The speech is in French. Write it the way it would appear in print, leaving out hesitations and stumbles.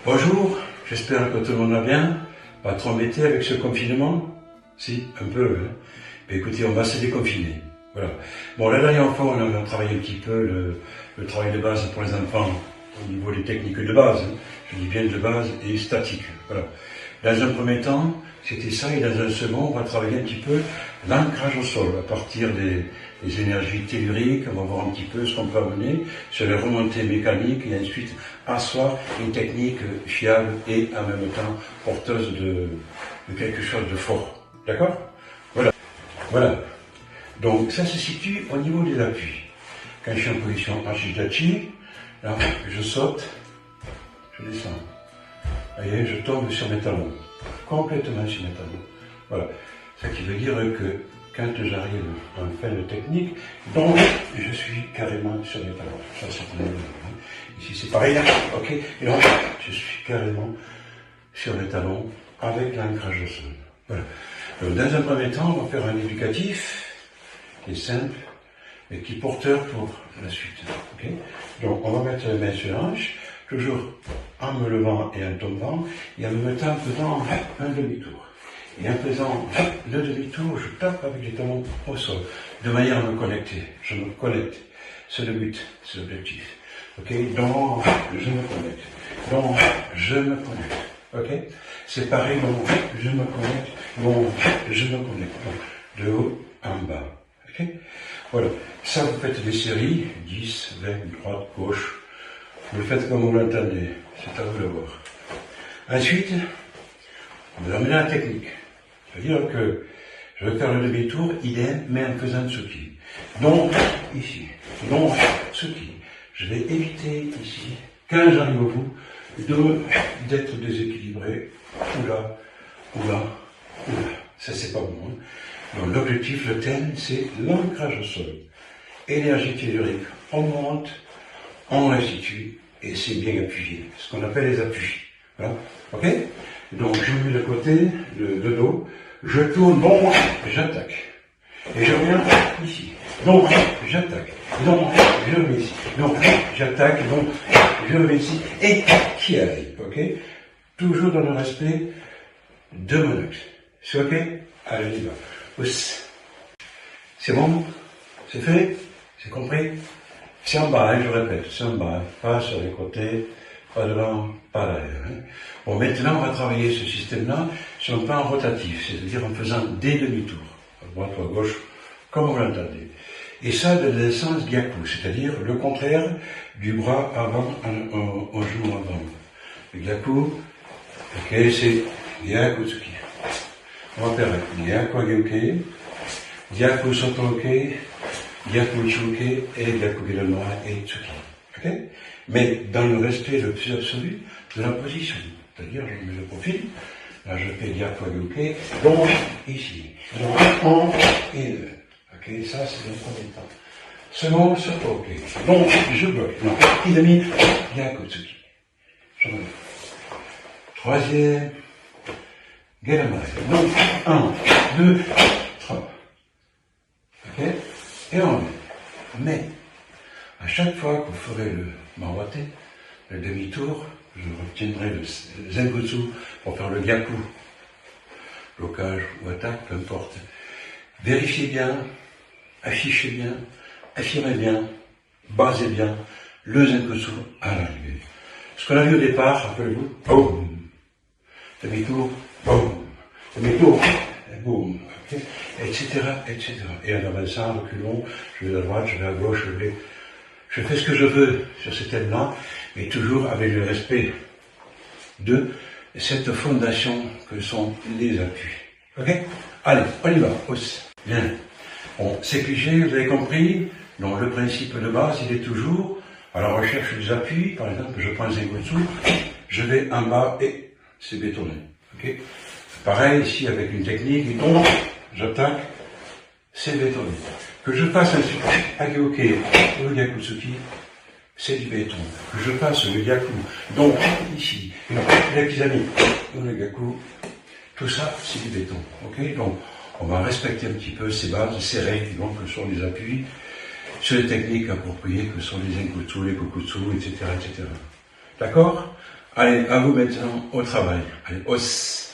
Bonjour, j'espère que tout le monde va bien. Pas trop embêté avec ce confinement? Si, un peu. Hein. Mais écoutez, on va se déconfiner. Voilà. Bon, la dernière fois, on a travaillé un petit peu le travail de base pour les enfants au niveau des techniques de base. Hein. Je dis bien de base et statique. Voilà. Dans un premier temps, c'était ça, et dans un second, on va travailler un petit peu l'ancrage au sol, à partir des énergies telluriques. On va voir un petit peu ce qu'on peut amener sur les remontées mécaniques et ensuite asseoir une technique fiable et en même temps porteuse de quelque chose de fort. D'accord? Voilà. Voilà. Donc ça se situe au niveau des appuis. Quand je suis en position Ashidachi, là, je saute, je descends. Vous voyez, je tombe sur mes talons, complètement sur mes talons. Voilà. Ce qui veut dire que quand j'arrive en fin de technique, donc je suis carrément sur mes talons. Ça c'est pour ici c'est pareil, là, ok. Et donc je suis carrément sur mes talons avec l'ancrage au sol. Voilà. Donc, dans un premier temps, on va faire un éducatif qui est simple et qui est porteur pour la suite. Okay. Donc on va mettre les mains sur les hanches, toujours en me levant et en tombant, et en me temps faisant un demi-tour. Et en faisant le demi-tour, je tape avec les talons au sol, de manière à me connecter. Je me connecte. C'est le but, c'est l'objectif. Ok. Donc je me connecte. Donc je me connecte. Ok. C'est pareil, donc je me connecte. Donc je me connecte. Donc, de haut en bas. Ok. Voilà. Ça, vous faites des séries, 10, 20, droite, gauche. Vous le faites comme vous l'entendez. C'est à vous de voir. Ensuite, vous amenez la technique. C'est-à-dire que je vais faire le demi-tour, idem, mais en faisant Tsuki. Donc, ici. Donc, Tsuki. Je vais éviter ici, quand j'arrive au bout, d'être déséquilibré. Oula, oula, oula. Ça, c'est pas bon. Hein. Donc, l'objectif, le thème, c'est l'ancrage au sol. Énergie tellurique. On monte, on restitue, et c'est bien appuyé. Ce qu'on appelle les appuis. Voilà. Ok? Donc, je mets le côté, le dos, je tourne, bon, j'attaque. Et je reviens ici. Donc, j'attaque. Donc, je reviens ici. Donc, j'attaque. Donc, je reviens ici. Et qui arrive, ok? Toujours dans le respect de mon axe. C'est ok? Allez, on y va. Oups. C'est bon? C'est fait? C'est compris? C'est en bas, hein, je répète. C'est en bas. Hein. Pas sur les côtés. Pas devant, pas derrière. Hein. Bon, maintenant, on va travailler ce système-là sur un plan rotatif, c'est-à-dire en faisant des demi-tours, à droite ou à gauche, comme vous l'entendez. Et ça, dans le sens gyaku, c'est-à-dire le contraire du bras avant au genou avant. Le gyaku, ok, c'est gyaku tsuki. On va faire gyaku gyuke, gyaku sotoke, gyaku ichuke et gyaku giranoi et tsuki. Ok? Mais dans le respect le plus absolu de la position. C'est-à-dire, je mets le profil, là je fais gyaku gyuke, donc ici, donc en et deux. Ok, ça c'est le premier temps. Second, sotoke. Donc, je bloque. Non, il a mis gyaku tsuki. Je me bloque. Troisième, geramai. Donc, 1, 2, 3. Ok? Et on met. Mais, à chaque fois que vous ferez le mawate, le demi-tour, je retiendrai le zenkutsu pour faire le gyaku, blocage ou attaque, peu importe. Vérifiez bien, affichez bien, affirmez bien, basez bien le zenkutsu à l'arrivée. Ce qu'on a vu au départ, rappelez-vous, boum, demi-tour, boum, demi-tour, boum, okay, etc., etc. Et en avançant, en reculant, je vais à droite, je vais à gauche, je fais ce que je veux sur ce thème-là, mais toujours avec le respect de cette fondation que sont les appuis. Ok? Allez, on y va. Bien. Bon, c'est cliché, vous avez compris. Donc le principe de base, il est toujours à la recherche des appuis. Par exemple, je prends un zenkutsu, je vais en bas et c'est bétonné. Ok? Pareil ici avec une technique, donc j'attaque, c'est bétonné. Que je passe un Hagyoke ou le Gyakutsuki, c'est du béton. Que je passe le Gyaku, donc ici, le Kizami ou le Gyaku, tout ça c'est du béton. Ok? Donc on va respecter un petit peu ces bases, ces règles donc, que sont les appuis, sur les techniques appropriées que sont les Zenkutsu, les Kokutsu, etc., etc. D'accord? Allez, à vous maintenant au travail. Allez, os.